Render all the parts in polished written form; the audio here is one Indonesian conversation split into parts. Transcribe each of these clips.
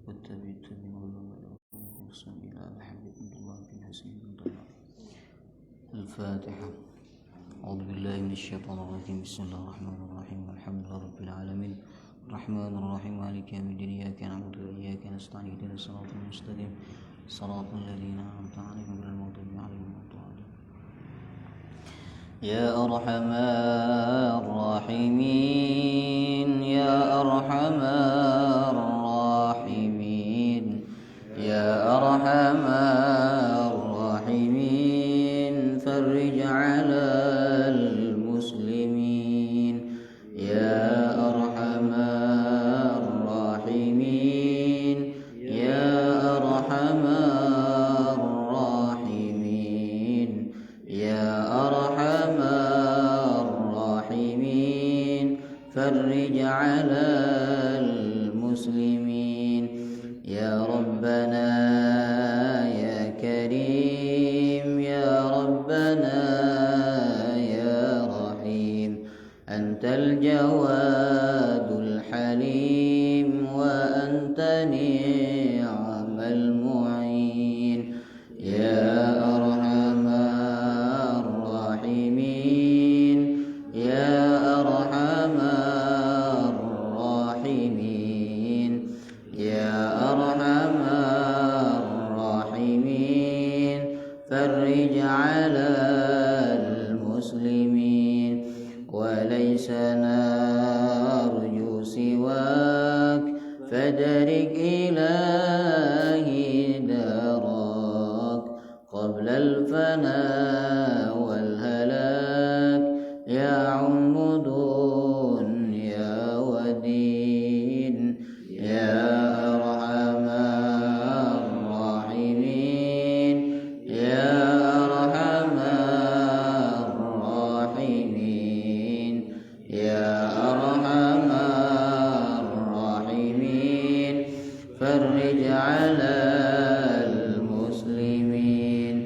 واتبعت بمولى وصل إلى الحبيب عبد الله بن حسين بن طلال. الفاتحة. أعوذ بالله من الشيطان الرجيم. بسم الله الرحمن الرحيم. الحمد لله رب العالمين الرحمن الرحيم مالك يوم الدين. إياك نعبد وإياك نستعين اهدنا الصراط المستقيم صراط الذين أنعمت عليهم غير المغضوب عليهم ولا الضالين. يا أرحم الراحمين يا أرحم الراحمين يا أرحم الراحمين فرج على المسلمين يا أرحم الراحمين يا أرحم الراحمين يا أرحم الراحمين فرج على المسلمين يا ربنا يا كريم يا ربنا يا رحيم أنت الجواد الحليم وأنت نعم المعين يا أرحم الراحمين يا أرحم الراحمين يا أرحم الراحمين فرج على المسلمين وليس نرجو سواك فدرك إلهي دارك قبل الفناء والهلاك يا عمد يا ودين يا أرحم الراحمين يا أرحم الراحمين يا أرحم الراحمين فرج على المسلمين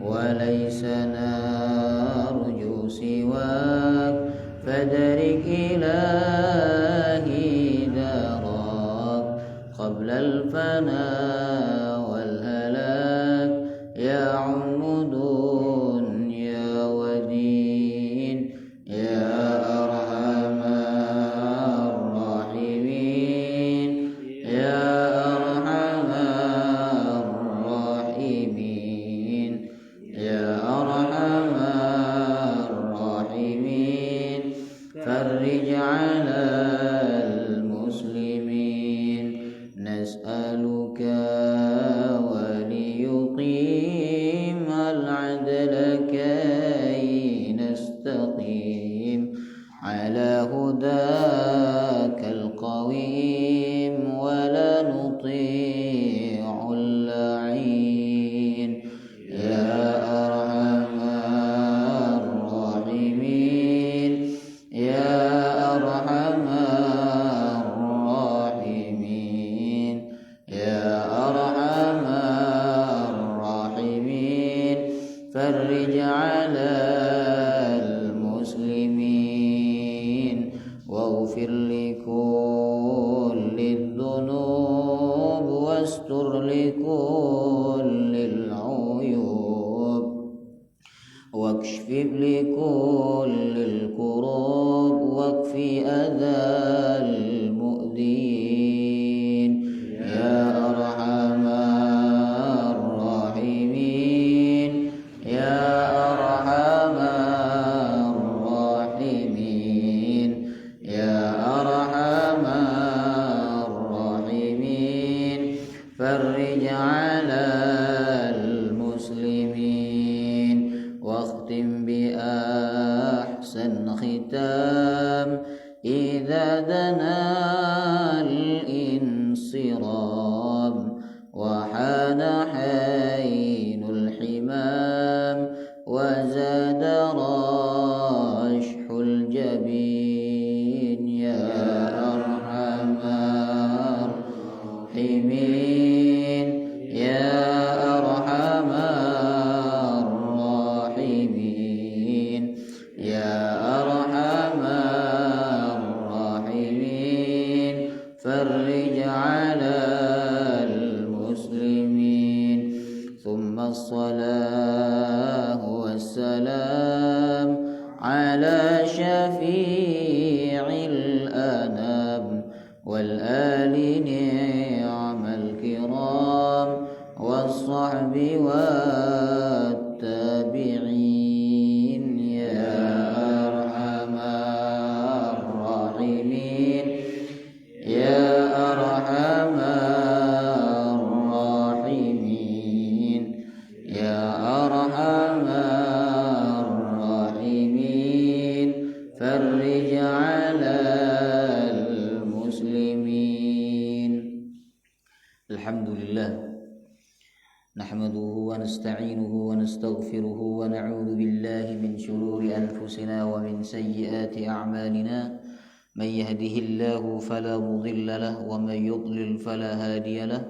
وليس نرجو سواك فدرك إلهي دارك قبل الفناء والهلاك يا عمد يا ودين يا أرحم الراحمين يا أرحم الراحمين يا أرحم الراحمين فرج على المسلمين نسألك وليقيم العدل كي نستقيم على هداك القويم ولا نطيع اللعين يا أرحم الراحمين يا أرحم الراحمين يا أرحم الراحمين فرج على المسلمين واغفر لكل الذنوب واستر لكل العيوب واكشف لكل الكروب واكفي أذى المؤذين يا أرحم الراحمين يا أرحم الراحمين يا أرحم الراحمين فرج على المسلمين واختم بأحسن ختام إذا دنا الانصرام وحان حين الحمام وزاد رشح الجبين يا أرحم الراحمين يا أرحم الراحمين يا أرحم الراحمين فرج على Alhamdulillah. Nahmaduhu wa nasta'inuhu wa nastaghfiruhu wa na'udzu billahi min shururi anfusina wa min sayyiati a'malina. Man yahdihillahu fala mudilla lahu wa man yudlil fala hadiya lahu.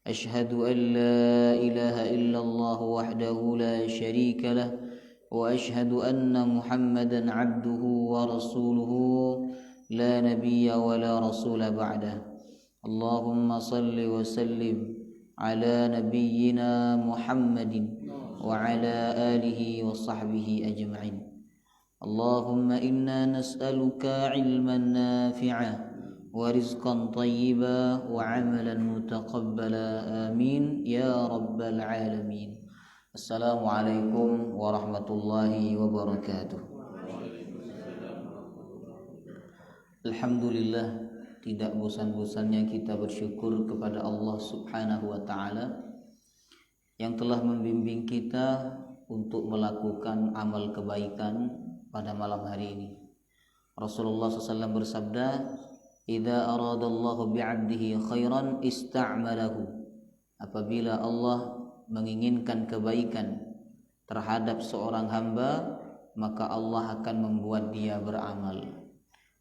Ashhadu an la ilaha illallah wahdahu la syarika lahu wa ashhadu anna Muhammadan 'abduhu wa rasuluhu la nabiyya wa la rasula ba'dah. Allahumma salli wa sallim ala nabiyyina Muhammadin wa ala alihi wa sahbihi ajma'in. Allahumma inna nas'aluka ilman nafi'a wa rizqan tayyiba wa amalan mutaqabbala. Amin ya rabbal alamin. Assalamualaikum warahmatullahi wabarakatuh. Alhamdulillah, tidak bosan-bosannya kita bersyukur kepada Allah Subhanahu wa Ta'ala yang telah membimbing kita untuk melakukan amal kebaikan pada malam hari ini. Rasulullah SAW bersabda, "Idza aradallahu bi'abdihi khairan ista'malahu." Apabila Allah menginginkan kebaikan terhadap seorang hamba, maka Allah akan membuat dia beramal.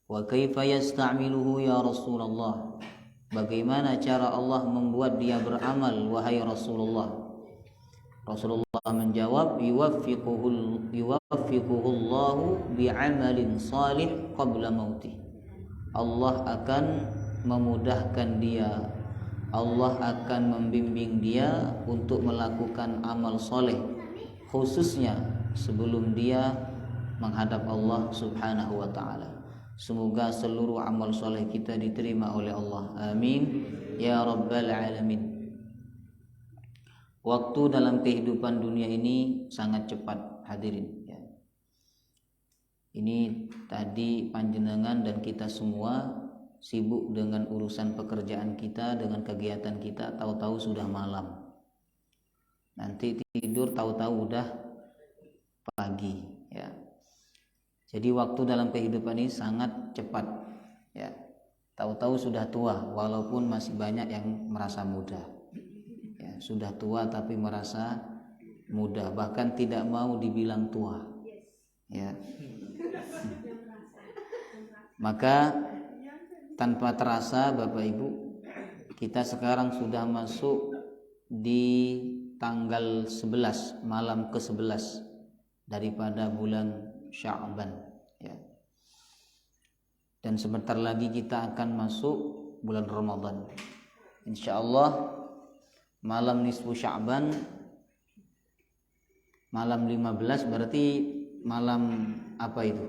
Wa kaifa yasta'miluhu ya Rasulullah? Bagaimana cara Allah membuat dia beramal wahai Rasulullah? Rasulullah menjawab, yuwaffiquhullahu bi'amalin salih qabla mautih. Allah akan memudahkan dia, Allah akan membimbing dia untuk melakukan amal soleh, khususnya sebelum dia menghadap Allah Subhanahu wa Ta'ala. Semoga seluruh amal soleh kita diterima oleh Allah. Amin ya rabbal alamin. Waktu dalam kehidupan dunia ini sangat cepat, hadirin ya. Ini tadi panjenengan dan kita semua sibuk dengan urusan pekerjaan kita, dengan kegiatan kita, tahu-tahu sudah malam. Nanti tidur tahu-tahu udah pagi ya. Jadi waktu dalam kehidupan ini sangat cepat ya. Tahu-tahu sudah tua walaupun masih banyak yang merasa muda. Ya, sudah tua tapi merasa muda, bahkan tidak mau dibilang tua. Ya. Maka tanpa terasa Bapak Ibu, kita sekarang sudah masuk di tanggal 11, malam ke-11 daripada bulan Sya'ban ya. Dan sebentar lagi kita akan masuk bulan Ramadan. Insyaallah malam nisfu Sya'ban, malam 15 berarti malam apa itu?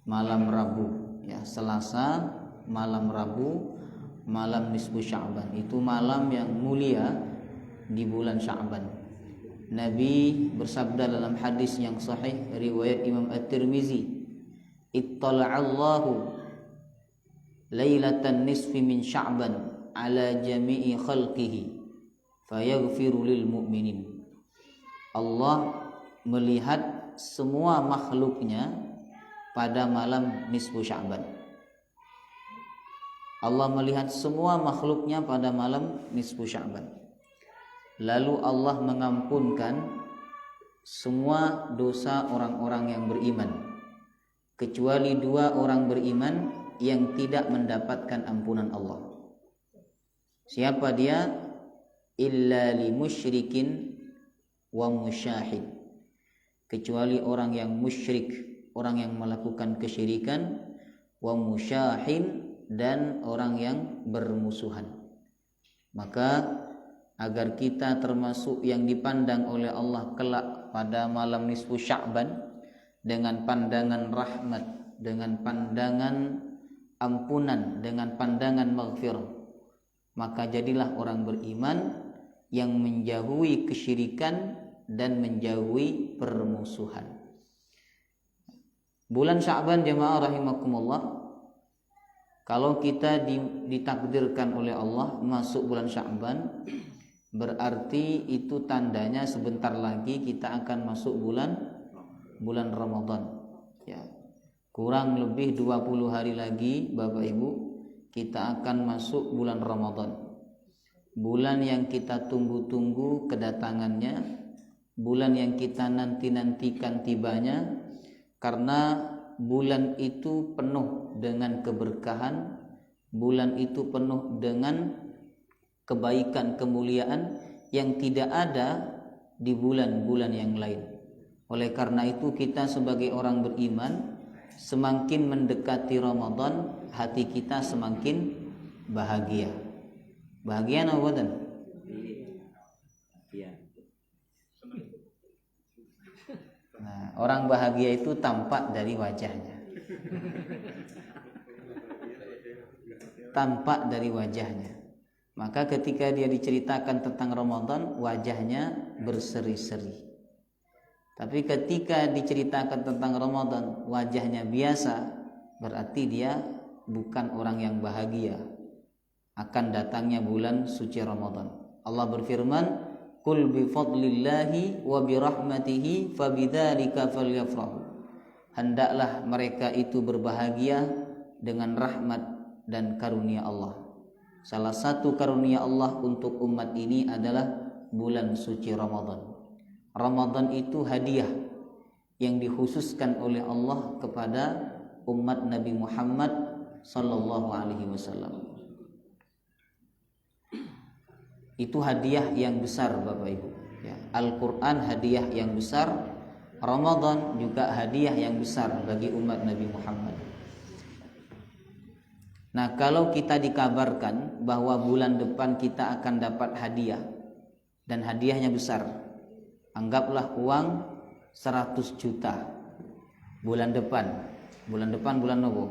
Malam Rabu ya, Selasa malam Rabu, malam nisfu Sya'ban. Itu malam yang mulia di bulan Sya'ban. Nabi bersabda dalam hadis yang sahih riwayat Imam At-Tirmizi, "Ittala'allahu lailatan nisfi min Sya'ban ala jami'i khalqihi fayaghfiru lil mu'minin." Allah melihat semua makhluknya pada malam nisfu Sya'ban. Allah melihat semua makhluknya pada malam nisfu Sya'ban. Lalu Allah mengampunkan semua dosa orang-orang yang beriman, kecuali 2 orang beriman yang tidak mendapatkan ampunan Allah. Siapa dia? Illa li musyrikin wa musyahid. Kecuali orang yang musyrik, orang yang melakukan kesyirikan, wa musyahin, dan orang yang bermusuhan. Maka agar kita termasuk yang dipandang oleh Allah kelak pada malam nisfu Sya'ban dengan pandangan rahmat, dengan pandangan ampunan, dengan pandangan maghfirah, maka jadilah orang beriman yang menjauhi kesyirikan dan menjauhi permusuhan. Bulan Sya'ban jemaah rahimakumullah, kalau kita ditakdirkan oleh Allah masuk bulan Sya'ban, berarti itu tandanya sebentar lagi kita akan masuk bulan Ramadan ya. Kurang lebih 20 hari lagi Bapak Ibu kita akan masuk bulan Ramadan bulan yang kita tunggu-tunggu kedatangannya, bulan yang kita nanti-nantikan tibanya, karena bulan itu penuh dengan keberkahan, bulan itu penuh dengan kebaikan, kemuliaan yang tidak ada di bulan-bulan yang lain. Oleh karena itu kita sebagai orang beriman, semakin mendekati Ramadan, hati kita semakin bahagia. Bahagia apa buatan? Nah, orang bahagia itu tampak dari wajahnya. Tampak dari wajahnya. Maka ketika dia diceritakan tentang Ramadan, wajahnya berseri-seri. Tapi ketika diceritakan tentang Ramadan, wajahnya biasa, berarti dia bukan orang yang bahagia akan datangnya bulan suci Ramadan. Allah berfirman, "Qul bi fadlillahi wa bi rahmatihi fabidzalika falyafrahu." Hendaklah mereka itu berbahagia dengan rahmat dan karunia Allah. Salah satu karunia Allah untuk umat ini adalah bulan suci Ramadan. Ramadan itu hadiah yang dikhususkan oleh Allah kepada umat Nabi Muhammad sallallahu alaihi wasallam. Itu hadiah yang besar Bapak Ibu. Ya, Al-Quran hadiah yang besar, Ramadan juga hadiah yang besar bagi umat Nabi Muhammad. Nah, kalau kita dikabarkan bahwa bulan depan kita akan dapat hadiah dan hadiahnya besar, anggaplah uang 100 juta bulan depan. Bulan depan bulan apa?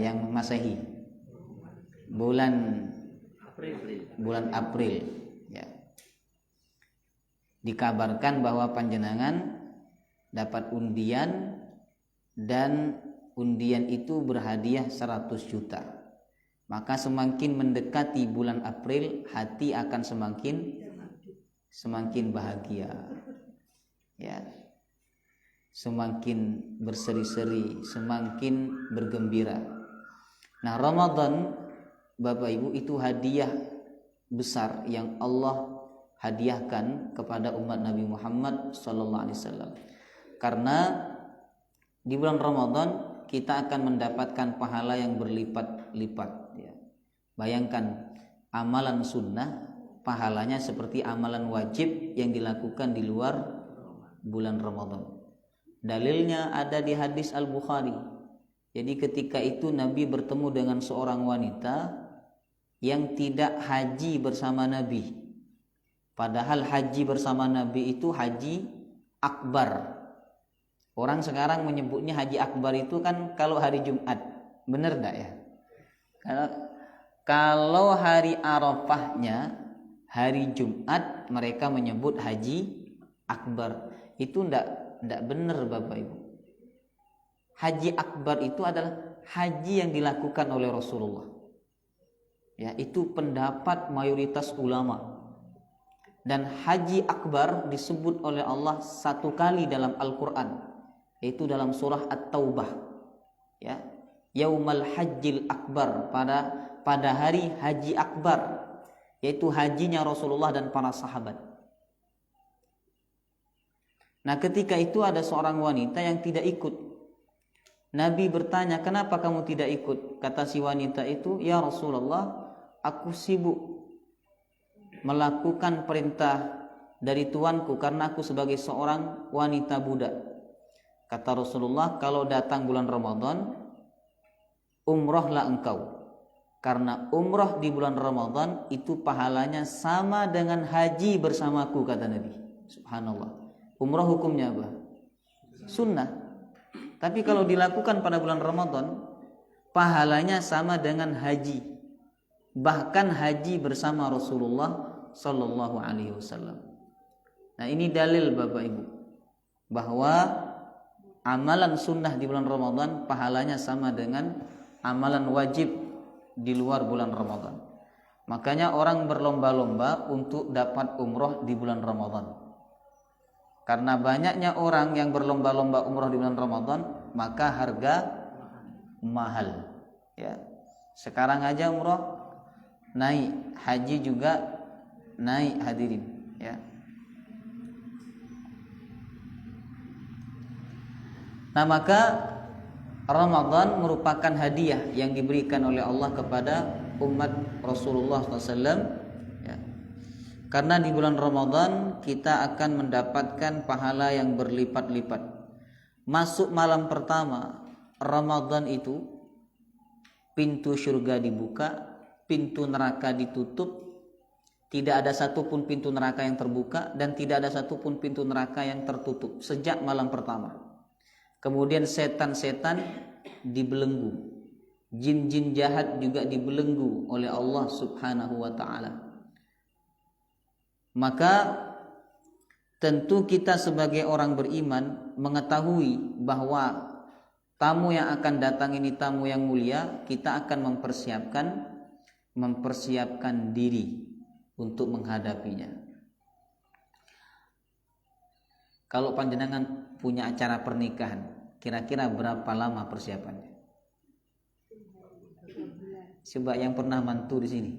Yang Masehi. Bulan April ya. Dikabarkan bahwa panjenengan dapat undian dan undian itu berhadiah 100 juta. Maka semakin mendekati bulan April, hati akan semakin bahagia. Ya. Semakin berseri-seri, semakin bergembira. Nah, Ramadan Bapak Ibu itu hadiah besar yang Allah hadiahkan kepada umat Nabi Muhammad sallallahu alaihi wasallam. Karena di bulan Ramadan kita akan mendapatkan pahala yang berlipat-lipat ya. Bayangkan amalan sunnah pahalanya seperti amalan wajib yang dilakukan di luar bulan Ramadan. Dalilnya ada di hadis Al-Bukhari. Jadi ketika itu Nabi bertemu dengan seorang wanita yang tidak haji bersama Nabi. Padahal haji bersama Nabi itu haji akbar. Orang sekarang menyebutnya haji akbar itu kan kalau hari Jumat. Benar enggak ya? Kalau hari Arafahnya hari Jumat, mereka menyebut haji akbar. Itu enggak benar Bapak Ibu. Haji akbar itu adalah haji yang dilakukan oleh Rasulullah. Ya, itu pendapat mayoritas ulama. Dan haji akbar disebut oleh Allah satu kali dalam Al-Quran, yaitu dalam surah At-Taubah. Ya, Yaumal Hajjil Akbar, pada hari haji akbar, yaitu hajinya Rasulullah dan para sahabat. Nah, ketika itu ada seorang wanita yang tidak ikut. Nabi bertanya, "Kenapa kamu tidak ikut?" Kata si wanita itu, "Ya Rasulullah, aku sibuk melakukan perintah dari tuanku karena aku sebagai seorang wanita budak." Kata Rasulullah, "Kalau datang bulan Ramadan, umrohlah engkau. Karena umroh di bulan Ramadan itu pahalanya sama dengan haji bersamaku," kata Nabi. Subhanallah. Umroh hukumnya apa? Sunnah. Tapi kalau dilakukan pada bulan Ramadan, pahalanya sama dengan haji. Bahkan haji bersama Rasulullah sallallahu alaihi wasallam. Nah, ini dalil Bapak Ibu bahwa amalan sunnah di bulan Ramadan pahalanya sama dengan amalan wajib di luar bulan Ramadan. Makanya orang berlomba-lomba untuk dapat umroh di bulan Ramadan. Karena banyaknya orang yang berlomba-lomba umroh di bulan Ramadan, maka harga mahal. Ya. Sekarang aja umroh naik, haji juga naik hadirin ya. Nah, maka Ramadan merupakan hadiah yang diberikan oleh Allah kepada umat Rasulullah SAW ya. Karena di bulan Ramadan kita akan mendapatkan pahala yang berlipat-lipat. Masuk malam pertama Ramadan itu pintu surga dibuka, pintu neraka ditutup. Tidak ada satupun pintu neraka yang terbuka dan tidak ada satupun pintu neraka yang tertutup sejak malam pertama. Kemudian setan-setan dibelenggu, jin-jin jahat juga dibelenggu oleh Allah Subhanahu wa ta'ala. Maka tentu kita sebagai orang beriman mengetahui bahwa tamu yang akan datang ini tamu yang mulia. Kita akan mempersiapkan diri untuk menghadapinya. Kalau panjenengan punya acara pernikahan, kira-kira berapa lama persiapannya? Coba yang pernah mantu di sini.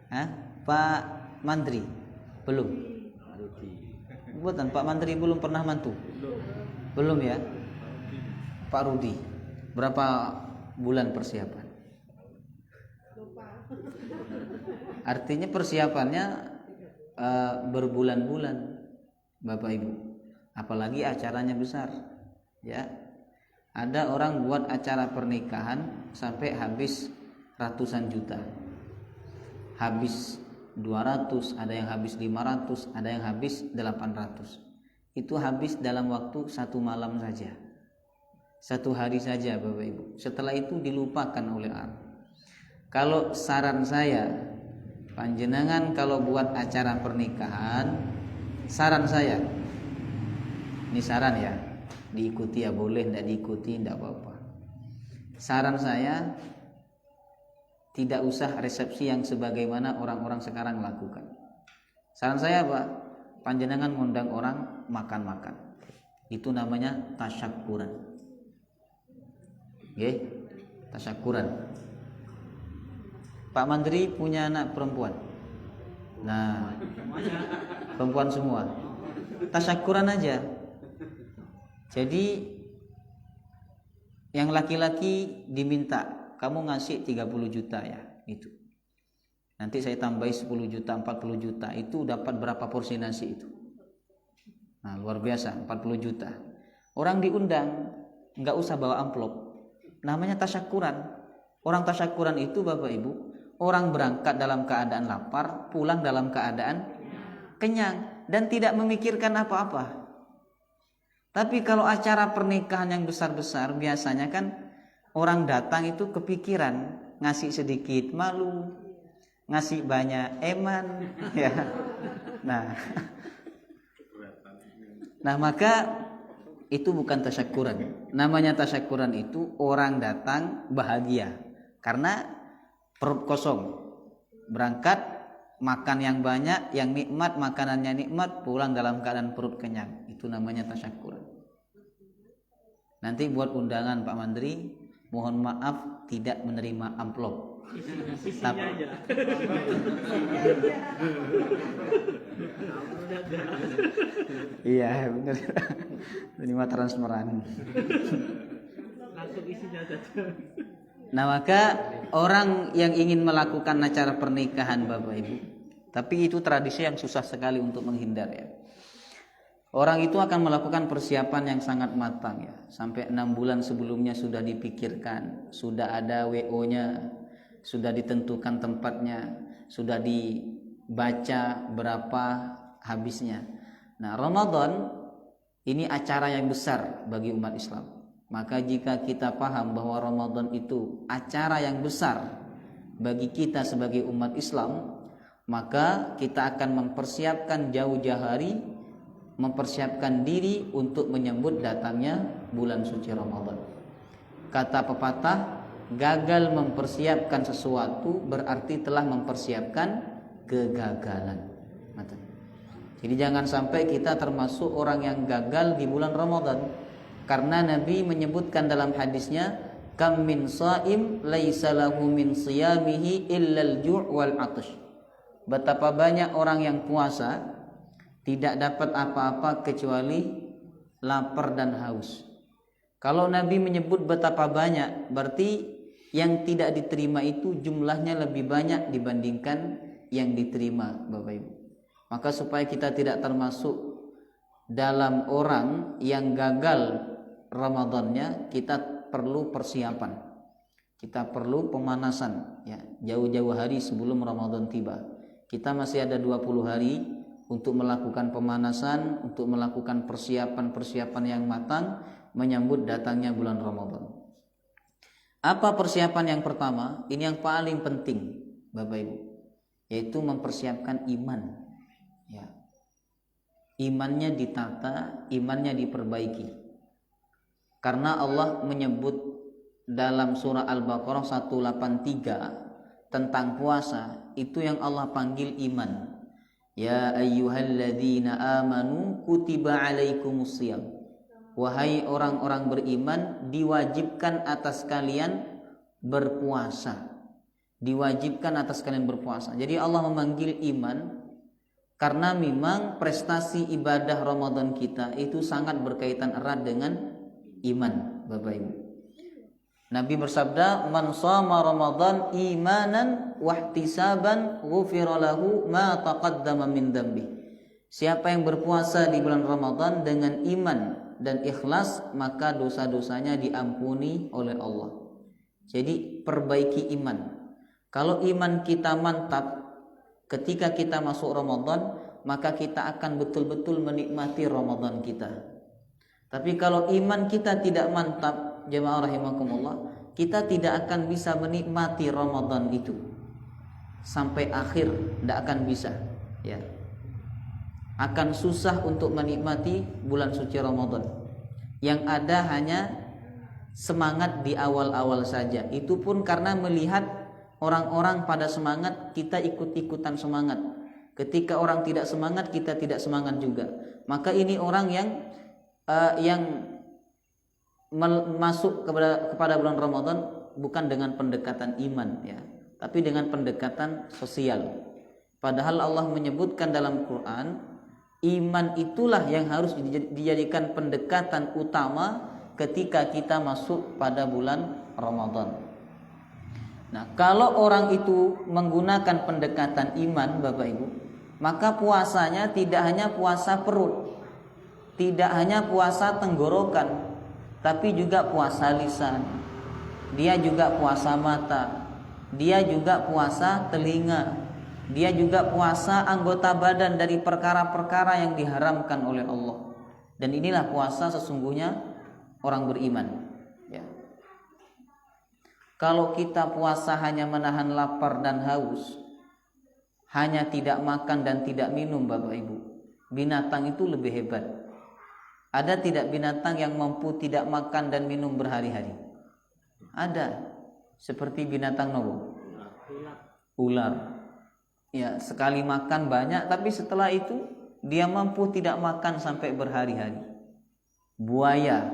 Hah? Pak Mandri? Belum? Buatan Pak Mandri belum pernah mantu? Belum ya? Pak Rudi, berapa bulan persiapan? Artinya persiapannya berbulan-bulan, Bapak Ibu. Apalagi acaranya besar, ya. Ada orang buat acara pernikahan sampai habis ratusan juta, habis 200, ada yang habis 500, ada yang habis 800. Itu habis dalam waktu satu malam saja, satu hari saja, Bapak Ibu. Setelah itu dilupakan oleh orang. Kalau saran saya, panjenengan kalau buat acara pernikahan, saran saya, ini saran ya, diikuti ya boleh, tidak diikuti tidak apa-apa. Saran saya, tidak usah resepsi yang sebagaimana orang-orang sekarang lakukan. Saran saya apa? Panjenengan ngundang orang makan-makan. Itu namanya tasyakuran. Oke? Tasyakuran. Pak Mandri punya anak perempuan. Nah, perempuan semua. Tasyakuran aja. Jadi yang laki-laki diminta, kamu ngasih 30 juta ya, itu. Nanti saya tambahi 10 juta, 40 juta. Itu dapat berapa porsi nasi itu? Nah, luar biasa, 40 juta. Orang diundang, nggak usah bawa amplop. Namanya tasyakuran. Orang tasyakuran itu Bapak Ibu, orang berangkat dalam keadaan lapar, pulang dalam keadaan kenyang dan tidak memikirkan apa-apa. Tapi kalau acara pernikahan yang besar-besar, biasanya kan orang datang itu kepikiran, ngasih sedikit malu, ngasih banyak eman, ya. Nah maka itu bukan tasyakuran. Namanya tasyakuran itu orang datang bahagia karena perut kosong, berangkat makan yang banyak, yang nikmat, makanannya nikmat, pulang dalam keadaan perut kenyang. Itu namanya tasyakuran. Nanti buat undangan Pak Mandri, mohon maaf tidak menerima amplop. Isinya aja. Iya benar. Menerima transferan. Langsung isinya saja. Nah maka orang yang ingin melakukan acara pernikahan Bapak Ibu, tapi itu tradisi yang susah sekali untuk menghindar ya. Orang itu akan melakukan persiapan yang sangat matang ya. Sampai 6 bulan sebelumnya sudah dipikirkan, sudah ada WO-nya, sudah ditentukan tempatnya, sudah dibaca berapa habisnya. Nah Ramadan ini acara yang besar bagi umat Islam. Maka jika kita paham bahwa Ramadan itu acara yang besar bagi kita sebagai umat Islam, maka kita akan mempersiapkan jauh-jauh hari, mempersiapkan diri untuk menyambut datangnya bulan suci Ramadan. Kata pepatah, gagal mempersiapkan sesuatu berarti telah mempersiapkan kegagalan. Jadi jangan sampai kita termasuk orang yang gagal di bulan Ramadan. Karena Nabi menyebutkan dalam hadisnya, kam min shaim laisa lahu min siyamihi illal ju' wal 'atash. Betapa banyak orang yang puasa tidak dapat apa-apa kecuali lapar dan haus. Kalau Nabi menyebut betapa banyak, berarti yang tidak diterima itu jumlahnya lebih banyak dibandingkan yang diterima, Bapak Ibu. Maka supaya kita tidak termasuk dalam orang yang gagal Ramadannya, kita perlu persiapan. Kita perlu pemanasan ya, jauh-jauh hari sebelum Ramadan tiba. Kita masih ada 20 hari untuk melakukan pemanasan, untuk melakukan persiapan-persiapan yang matang menyambut datangnya bulan Ramadan. Apa persiapan yang pertama? Ini yang paling penting, Bapak Ibu, yaitu mempersiapkan iman. Ya. Imannya ditata, imannya diperbaiki. Karena Allah menyebut dalam surah Al-Baqarah 183 tentang puasa, itu yang Allah panggil iman. Ya ayyuhalladzina amanu kutiba alaikumusiyam. Wahai orang-orang beriman, diwajibkan atas kalian berpuasa. Diwajibkan atas kalian berpuasa. Jadi Allah memanggil iman karena memang prestasi ibadah Ramadan kita itu sangat berkaitan erat dengan iman, Bapak Ibu. Nabi bersabda, "Man shama Ramadan imanan wahtisaban ghufira lahu ma taqaddama min dzambi." Siapa yang berpuasa di bulan Ramadan dengan iman dan ikhlas, maka dosa-dosanya diampuni oleh Allah. Jadi perbaiki iman. Kalau iman kita mantap ketika kita masuk Ramadan, maka kita akan betul-betul menikmati Ramadan kita. Tapi kalau iman kita tidak mantap, jemaah rahimakumullah, kita tidak akan bisa menikmati Ramadan itu sampai akhir, tidak akan bisa ya. Akan susah untuk menikmati bulan suci Ramadan. Yang ada hanya semangat di awal-awal saja. Itu pun karena melihat orang-orang pada semangat, kita ikut-ikutan semangat. Ketika orang tidak semangat, kita tidak semangat juga. Maka ini orang yang masuk kepada bulan Ramadan bukan dengan pendekatan iman ya, tapi dengan pendekatan sosial. Padahal Allah menyebutkan dalam Quran, iman itulah yang harus dijadikan pendekatan utama ketika kita masuk pada bulan Ramadan. Nah, kalau orang itu menggunakan pendekatan iman, Bapak Ibu, maka puasanya tidak hanya puasa perut, tidak hanya puasa tenggorokan, tapi juga puasa lisan. Dia juga puasa mata, dia juga puasa telinga, dia juga puasa anggota badan dari perkara-perkara yang diharamkan oleh Allah. Dan inilah puasa sesungguhnya orang beriman ya. Kalau kita puasa hanya menahan lapar dan haus, hanya tidak makan dan tidak minum, Bapak Ibu, binatang itu lebih hebat. Ada tidak binatang yang mampu tidak makan dan minum berhari-hari? Ada. Seperti binatang nopo? Ular. Ya, sekali makan banyak, tapi setelah itu dia mampu tidak makan sampai berhari-hari. Buaya,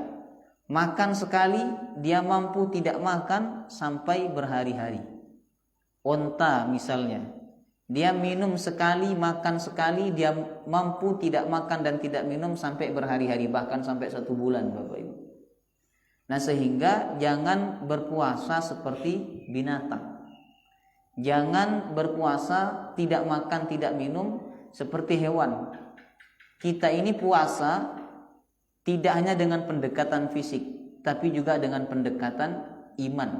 makan sekali, dia mampu tidak makan sampai berhari-hari. Onta misalnya, dia minum sekali, makan sekali, dia mampu tidak makan dan tidak minum sampai berhari-hari, bahkan sampai 1 bulan, Bapak Ibu. Nah, sehingga jangan berpuasa seperti binatang. Jangan berpuasa tidak makan, tidak minum seperti hewan. Kita ini puasa tidak hanya dengan pendekatan fisik, tapi juga dengan pendekatan iman.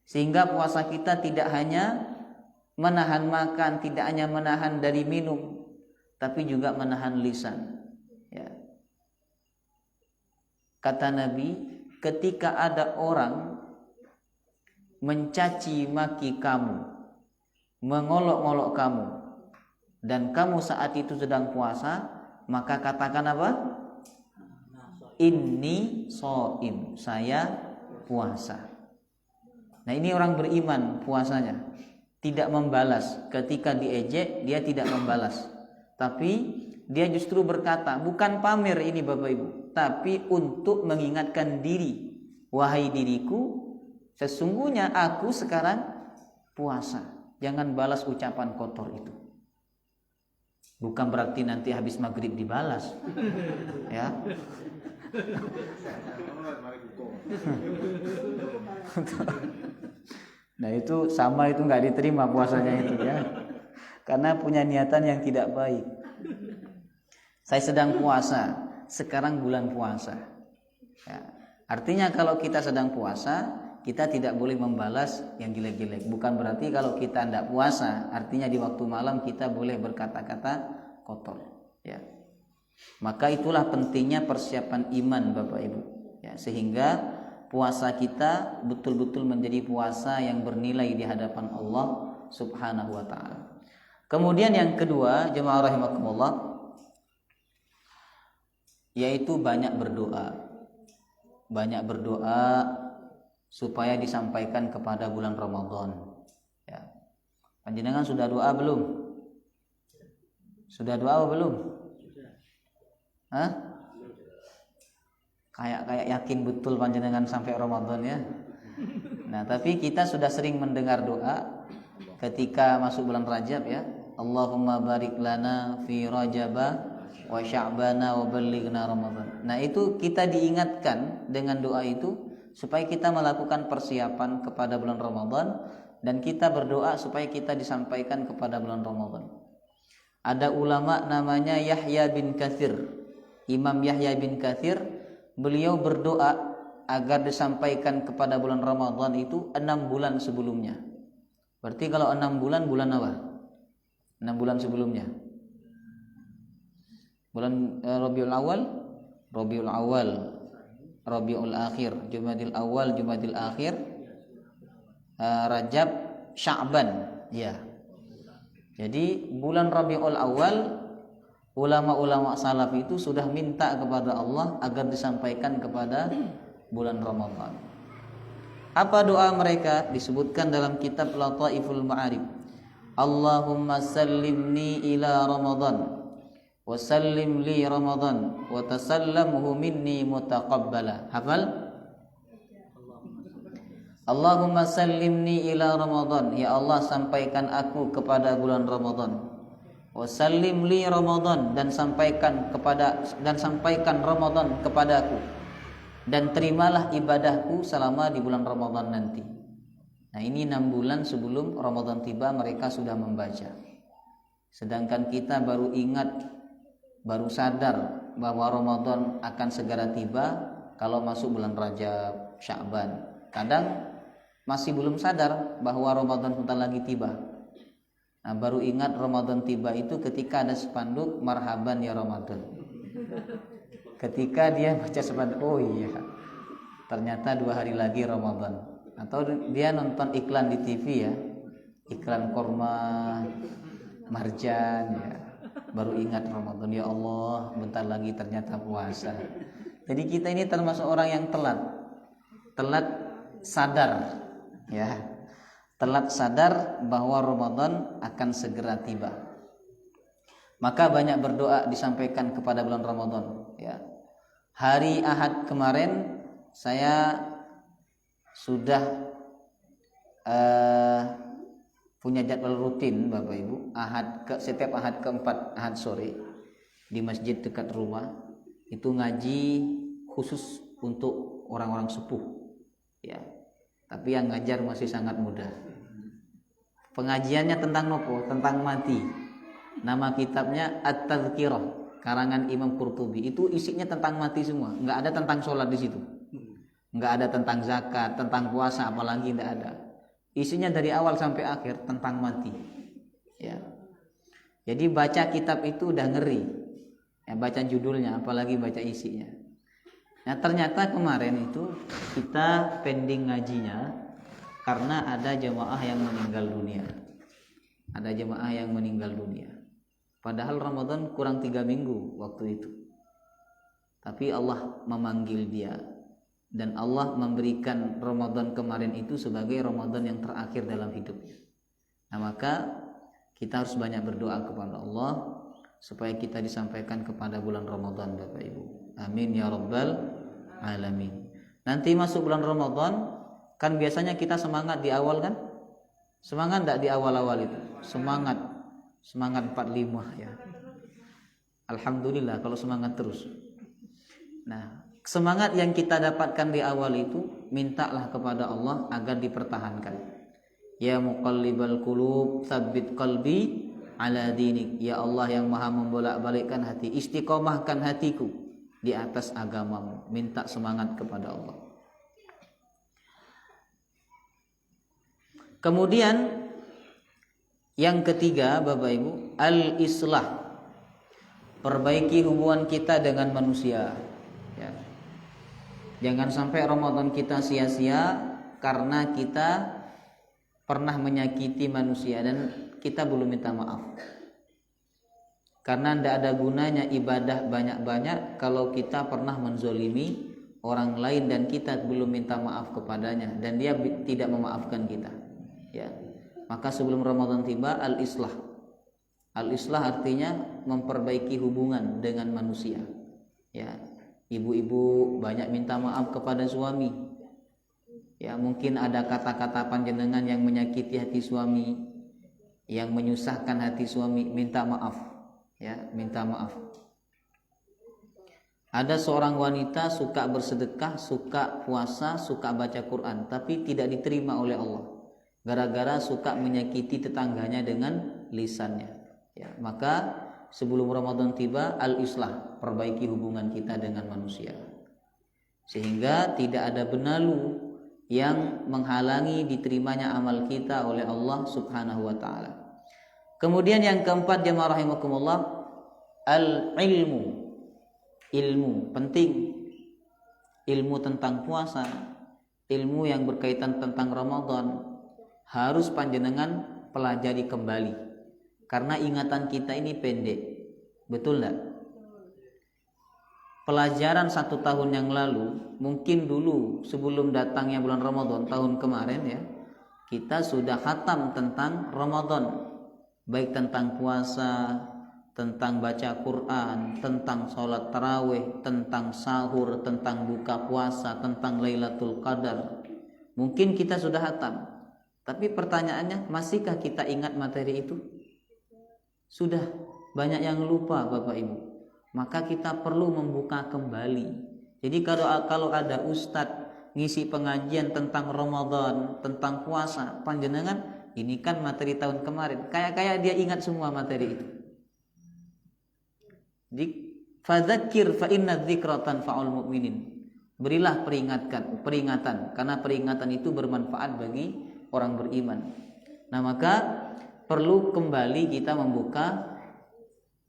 Sehingga puasa kita tidak hanya menahan makan, tidak hanya menahan dari minum, tapi juga menahan lisan ya. Kata Nabi, ketika ada orang mencaci maki kamu, mengolok-olok kamu, dan kamu saat itu sedang puasa, maka katakan apa? Inni shaim, saya puasa. Nah, ini orang beriman puasanya, tidak membalas. Ketika diejek, dia tidak membalas, tapi dia justru berkata, bukan pamer ini Bapak Ibu, tapi untuk mengingatkan diri, wahai diriku, Sesungguhnya aku sekarang puasa. Jangan balas ucapan kotor itu. Bukan berarti nanti habis maghrib dibalas. Ya. Nah itu sama, itu nggak diterima puasanya itu ya. Karena punya niatan yang tidak baik. Saya sedang puasa, sekarang bulan puasa. Ya. Artinya kalau kita sedang puasa, kita tidak boleh membalas yang jelek-jelek. Bukan berarti kalau kita tidak puasa, artinya di waktu malam kita boleh berkata-kata kotor. Ya. Maka itulah pentingnya persiapan iman Bapak Ibu. Ya, sehingga puasa kita betul-betul menjadi puasa yang bernilai di hadapan Allah Subhanahu wa Ta'ala. Kemudian yang kedua, jemaah rahimakumullah, yaitu banyak berdoa. Banyak berdoa supaya disampaikan kepada bulan Ramadan. Ya. Panjenengan sudah doa belum? Sudah doa belum? Hah? Kayak yakin betul panjenengan sampai Ramadan ya. Nah, tapi kita sudah sering mendengar doa ketika masuk bulan Rajab ya. Allahumma barik lana fi Rajaba wa Sya'bana wa ballighna Ramadan. Nah, itu kita diingatkan dengan doa itu supaya kita melakukan persiapan kepada bulan Ramadan, dan kita berdoa supaya kita disampaikan kepada bulan Ramadan. Ada ulama namanya Yahya bin Katsir. Imam Yahya bin Katsir, beliau berdoa agar disampaikan kepada bulan Ramadan itu 6 bulan sebelumnya. Berarti kalau 6 bulan, bulan apa? 6 bulan sebelumnya. Bulan Rabiul Awal, Rabiul Awal, Rabiul Akhir, Jumadil Awal, Jumadil Akhir, Rajab, Sya'ban. Ya. Jadi bulan Rabiul Awal, ulama-ulama salaf itu sudah minta kepada Allah agar disampaikan kepada bulan Ramadan. Apa doa mereka? Disebutkan dalam kitab Lataiful Ma'arif. Allahumma sallimni ila Ramadan wa sallim li Ramadan wa tasallamhu minni mutaqabbala. Hafal? Allahumma sallimni ila Ramadan. Ya Allah, sampaikan aku kepada bulan Ramadan. Wa sallim li Ramadan, dan sampaikan Ramadan kepadaku. Dan terimalah ibadahku selama di bulan Ramadan nanti. Nah, ini 6 bulan sebelum Ramadan tiba mereka sudah membaca. Sedangkan kita baru ingat, baru sadar bahwa Ramadan akan segera tiba kalau masuk bulan Rajab, Sya'ban. Kadang masih belum sadar bahwa Ramadan sebentar lagi tiba. Nah, baru ingat Ramadan tiba itu ketika ada spanduk marhaban ya Ramadan. Ketika dia baca spanduk, oh iya, ternyata 2 hari lagi Ramadan. Atau dia nonton iklan di TV ya, iklan korma, marjan ya, baru ingat Ramadan, ya Allah bentar lagi ternyata puasa. Jadi kita ini termasuk orang yang telat sadar ya, telat sadar bahwa Ramadan akan segera tiba. Maka banyak berdoa disampaikan kepada bulan Ramadan ya. Hari Ahad kemarin saya sudah punya jadwal rutin Bapak Ibu, setiap Ahad keempat, Ahad sore di masjid dekat rumah itu ngaji khusus untuk orang-orang sepuh ya. Tapi yang ngajar masih sangat muda. Pengajiannya tentang nopo? Tentang mati. Nama kitabnya At-Tadhkirah, karangan Imam Qurtubi. Itu isinya tentang mati semua. Enggak ada tentang sholat di situ. Enggak ada tentang zakat, tentang puasa, apalagi enggak ada. Isinya dari awal sampai akhir tentang mati. Ya. Jadi baca kitab itu udah ngeri. Ya, baca judulnya, apalagi baca isinya. Nah, ternyata kemarin itu kita pending ngajinya karena ada jemaah yang meninggal dunia. Ada jemaah yang meninggal dunia. Padahal Ramadan kurang 3 minggu waktu itu. Tapi Allah memanggil dia. Dan Allah memberikan Ramadan kemarin itu sebagai Ramadan yang terakhir dalam hidupnya. Nah, maka kita harus banyak berdoa kepada Allah supaya kita disampaikan kepada bulan Ramadan Bapak Ibu. Amin ya rabbal alamin. Nanti masuk bulan Ramadan, Kan biasanya kita semangat di awal kan? Semangat enggak di awal-awal itu? Semangat 45 ya. Alhamdulillah kalau semangat terus. Nah, semangat yang kita dapatkan di awal itu mintalah kepada Allah agar dipertahankan. Ya muqallibal qulub, tsabbit qalbi ala dinik. Ya Allah yang Maha membolak-balikkan hati, istiqomahkan hatiku di atas agamamu. Minta semangat kepada Allah. Kemudian yang ketiga, Bapak Ibu, al-islah. Perbaiki hubungan kita dengan manusia. Ya. Jangan sampai Ramadan kita sia-sia karena kita pernah menyakiti manusia dan kita belum minta maaf. Karena tidak ada gunanya ibadah banyak-banyak kalau kita pernah menzolimi orang lain dan kita belum minta maaf kepadanya dan dia tidak memaafkan kita. Ya. Maka sebelum Ramadan tiba, al-islah. Al-islah artinya memperbaiki hubungan dengan manusia. Ya, ibu-ibu banyak minta maaf kepada suami. Ya, mungkin ada kata-kata panjenengan yang menyakiti hati suami, yang menyusahkan hati suami, minta maaf. Ya, minta maaf. Ada seorang wanita suka bersedekah, suka puasa, suka baca Quran, tapi tidak diterima oleh Allah. Gara-gara suka menyakiti tetangganya dengan lisannya. Ya, maka sebelum Ramadan tiba, al-islah, perbaiki hubungan kita dengan manusia. Sehingga tidak ada benalu yang menghalangi diterimanya amal kita oleh Allah Subhanahu wa taala. Kemudian yang keempat, jemaah rahimakumullah, al-ilmu. Ilmu penting. Ilmu tentang puasa, ilmu yang berkaitan tentang Ramadan harus panjenengan pelajari kembali. Karena ingatan kita ini pendek. Betul enggak? Pelajaran 1 tahun yang lalu, mungkin dulu sebelum datangnya bulan Ramadan tahun kemarin ya, kita sudah khatam tentang Ramadan. Baik tentang puasa, tentang baca Quran, tentang sholat tarawih, tentang sahur, tentang buka puasa, tentang Lailatul Qadar. Mungkin kita sudah khatam. Tapi pertanyaannya, masihkah kita ingat materi itu? Sudah banyak yang lupa Bapak Ibu. Maka kita perlu membuka kembali. Jadi kalau ada ustadz ngisi pengajian tentang Ramadan, tentang puasa, panjenengan ini kan materi tahun kemarin. Kayak dia ingat semua materi itu. Fadzakir fa inna dzikra tanfa'ul mu'minin. Berilah peringatan karena peringatan itu bermanfaat bagi orang beriman. Nah, maka perlu kembali kita membuka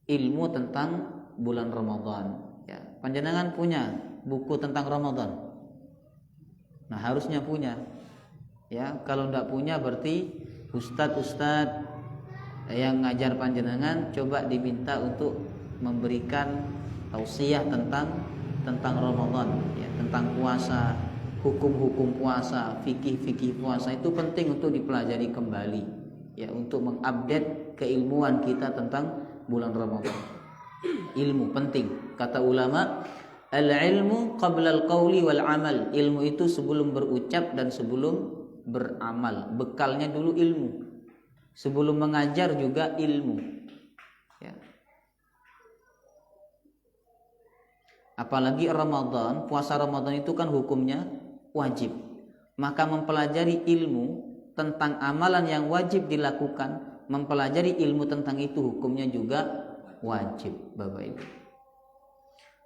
ilmu tentang bulan Ramadan. Ya, panjenengan punya buku tentang Ramadan. Nah, harusnya punya. Ya, kalau tidak punya berarti ustadz yang ngajar panjenengan coba diminta untuk memberikan tausiah tentang Ramadan, ya, tentang puasa, hukum-hukum puasa, fikih-fikih puasa itu penting untuk dipelajari kembali. Ya, untuk mengupdate keilmuan kita tentang bulan Ramadan. Ilmu penting. Kata ulama, al-ilmu qabla al-qawli wal amal. Ilmu itu sebelum berucap dan sebelum beramal. Bekalnya dulu ilmu. Sebelum mengajar juga ilmu. Ya. Apalagi Ramadan, puasa Ramadan itu kan hukumnya wajib. Maka mempelajari ilmu tentang amalan yang wajib dilakukan, mempelajari ilmu tentang itu hukumnya juga wajib, Bapak Ibu.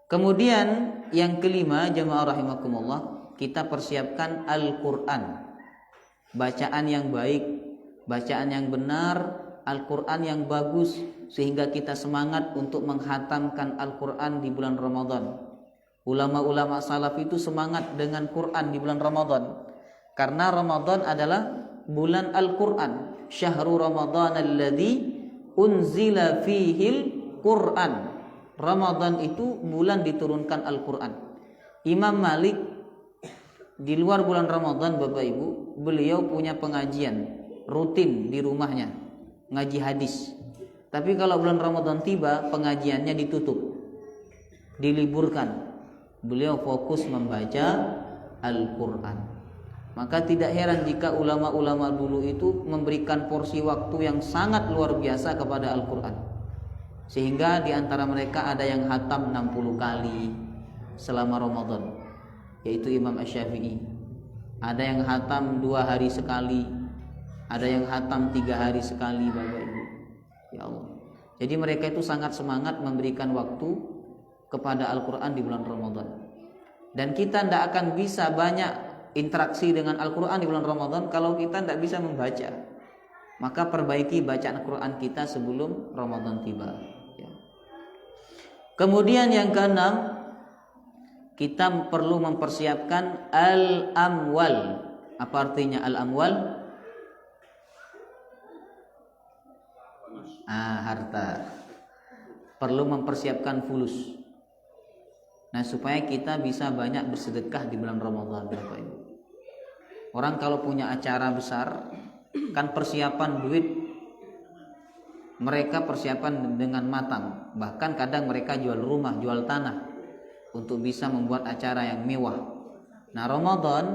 Kemudian yang kelima, jemaah rahimakumullah, kita persiapkan Al-Qur'an. Bacaan yang baik, bacaan yang benar, Al-Qur'an yang bagus sehingga kita semangat untuk menghatamkan Al-Qur'an di bulan Ramadan. Ulama-ulama salaf itu semangat dengan Quran di bulan Ramadan. Karena Ramadan adalah bulan Al-Quran. Syahrul Ramadan alladzi unzila fihil Quran. Ramadan itu bulan diturunkan Al-Quran. Imam Malik di luar bulan Ramadan, Bapak Ibu, beliau punya pengajian rutin di rumahnya, ngaji hadis. Tapi kalau bulan Ramadan tiba, pengajiannya ditutup, diliburkan. Beliau fokus membaca Al-Quran. Maka tidak heran jika ulama-ulama dulu itu memberikan porsi waktu yang sangat luar biasa kepada Al-Quran. Sehingga di antara mereka ada yang hatam 60 kali selama Ramadan, yaitu Imam Asy-Syafi'i. Ada yang hatam 2 hari sekali, ada yang hatam 3 hari sekali, Bapak Ibu. Ya Allah. Jadi mereka itu sangat semangat memberikan waktu kepada Al-Quran di bulan Ramadan. Dan kita tidak akan bisa banyak interaksi dengan Al-Quran di bulan Ramadan kalau kita tidak bisa membaca. Maka perbaiki bacaan Al-Quran kita sebelum Ramadan tiba. Ya. Kemudian yang keenam, kita perlu mempersiapkan al-amwal. Apa artinya al-amwal? Harta. Perlu mempersiapkan fulus. Nah, supaya kita bisa banyak bersedekah di bulan Ramadan, Bapak Ibu. Orang kalau punya acara besar, kan persiapan duit, mereka persiapan dengan matang. Bahkan kadang mereka jual rumah, jual tanah untuk bisa membuat acara yang mewah. Nah, Ramadan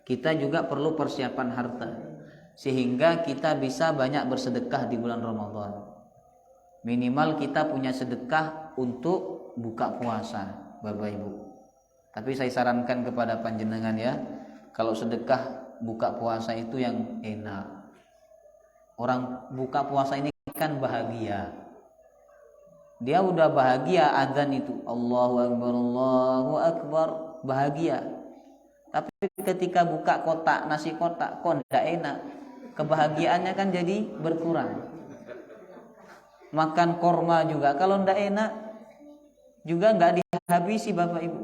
kita juga perlu persiapan harta, sehingga kita bisa banyak bersedekah di bulan Ramadan. Minimal kita punya sedekah untuk buka puasa, Bapak Ibu. Tapi saya sarankan kepada panjenengan ya, kalau sedekah buka puasa itu yang enak. Orang buka puasa ini kan bahagia. Dia udah bahagia adzan itu, Allahu Akbar, Allahu Akbar, bahagia. Tapi ketika buka kotak, nasi kotak, kok tidak enak, kebahagiaannya kan jadi berkurang. Makan korma juga kalau tidak enak juga nggak dihabisi, Bapak Ibu.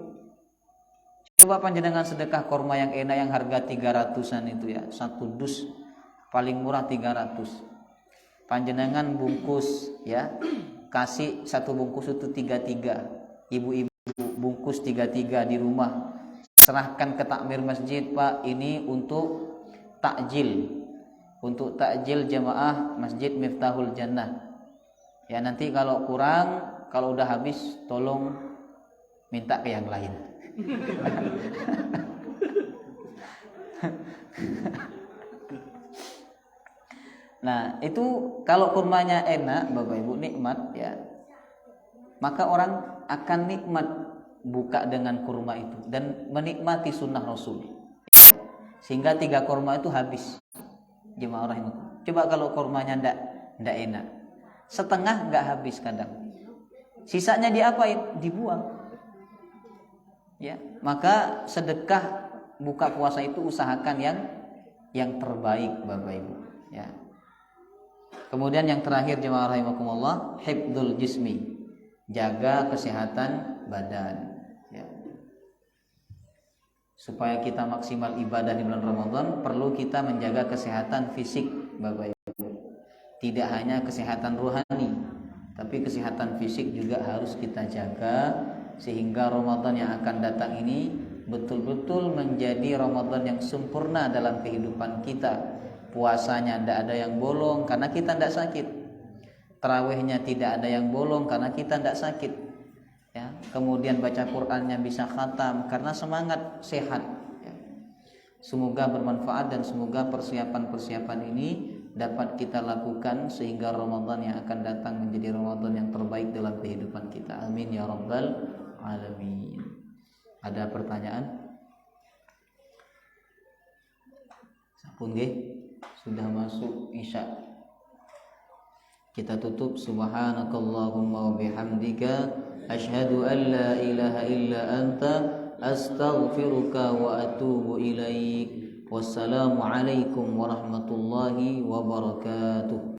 Coba panjenengan sedekah korma yang enak, yang harga 300-an itu ya, satu dus paling murah 300. Panjenengan bungkus ya, kasih satu bungkus itu 33. Ibu-ibu bungkus 33 di rumah, serahkan ke takmir masjid, Pak, ini untuk takjil jamaah Masjid Miftahul Jannah. Ya, nanti kalau kurang, kalau udah habis tolong minta ke yang lain. Nah, itu kalau kurmanya enak, Bapak Ibu, nikmat ya, maka orang akan nikmat buka dengan kurma itu dan menikmati sunnah Rasul, sehingga 3 kurma itu habis. Jemaah rahimahullah. Coba kalau kurmanya ndak enak, setengah nggak habis kadang, sisanya diapain? Dibuang. Ya, maka sedekah buka puasa itu usahakan yang terbaik, Bapak Ibu. Ya. Kemudian yang terakhir jemaah rahimakumullah, hifdzul jismi, jaga kesehatan badan. Ya. Supaya kita maksimal ibadah di bulan Ramadan, perlu kita menjaga kesehatan fisik, Bapak Ibu. Tidak hanya kesehatan rohani, tapi kesehatan fisik juga harus kita jaga, sehingga Ramadan yang akan datang ini betul-betul menjadi Ramadan yang sempurna dalam kehidupan kita. Puasanya tidak ada yang bolong karena kita tidak sakit, tarawihnya tidak ada yang bolong karena kita tidak sakit ya. Kemudian baca Qur'annya bisa khatam karena semangat sehat ya. Semoga bermanfaat dan semoga persiapan-persiapan ini dapat kita lakukan sehingga Ramadan yang akan datang menjadi Ramadan yang terbaik dalam kehidupan kita. Amin ya rabbal alamin. Ada pertanyaan? Sampun nggih? Sudah masuk Isya. Kita tutup. Subhanakallahumma wa bihamdika asyhadu an la ilaha illa anta astaghfiruka wa atubu ilaik. Wassalamu alaikum warahmatullahi wabarakatuh.